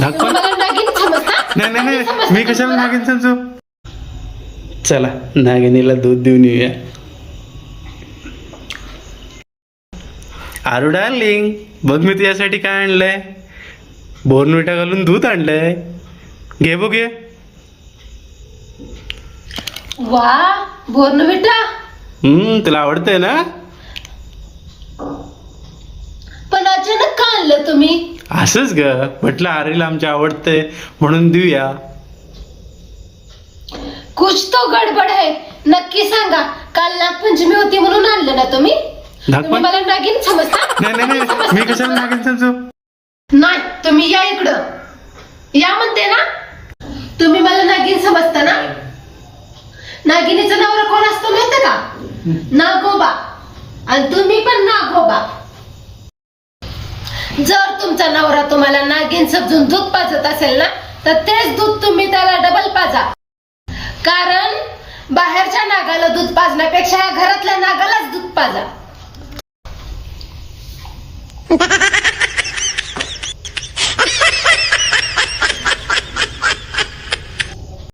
दाखवा. मला नागिन समजता? नाही नाही नाही मी कशाला नागिन समजू. चला नागिनीला दूध देऊन येऊया. आरू डार्लिंग, बघ मी तुझ्यासाठी काय आणलंय. बोर्नविटा घालून दूध आणलंय. घे बघ घे. वा, बोर्नविटा. तुला आवडतंय ना. पण अचानक का आणलं तुम्ही? असंच ग, म्हटलं आरीला आमच्या आवडतंय म्हणून देऊया. कुछ तो गडबड आहे. नक्की सांगा, काल नागपंचमी होती म्हणून आणलं ना तुम्ही? दाखवा. तुम्ही मला नागिन समजता? नाही नाही नाही मी कशाला नागिन समजू. नाही, तुम्ही या इकडं. या म्हणते ना. तुम्ही मला नागिन समजता ना? नागिनीचा नवरा कोण असतो माहिती का? नागोबा. आणि तुम्ही पण नागोबा. जर तुमचा नवरा तुम्हाला नागिन समजून दूध पाजत असेल ना, तर तेच दूध तुम्ही त्याला डबल पाजा. कारण बाहेरच्या नागाला दूध पाजण्यापेक्षा घरातल्या नागालाच दूध पाजा.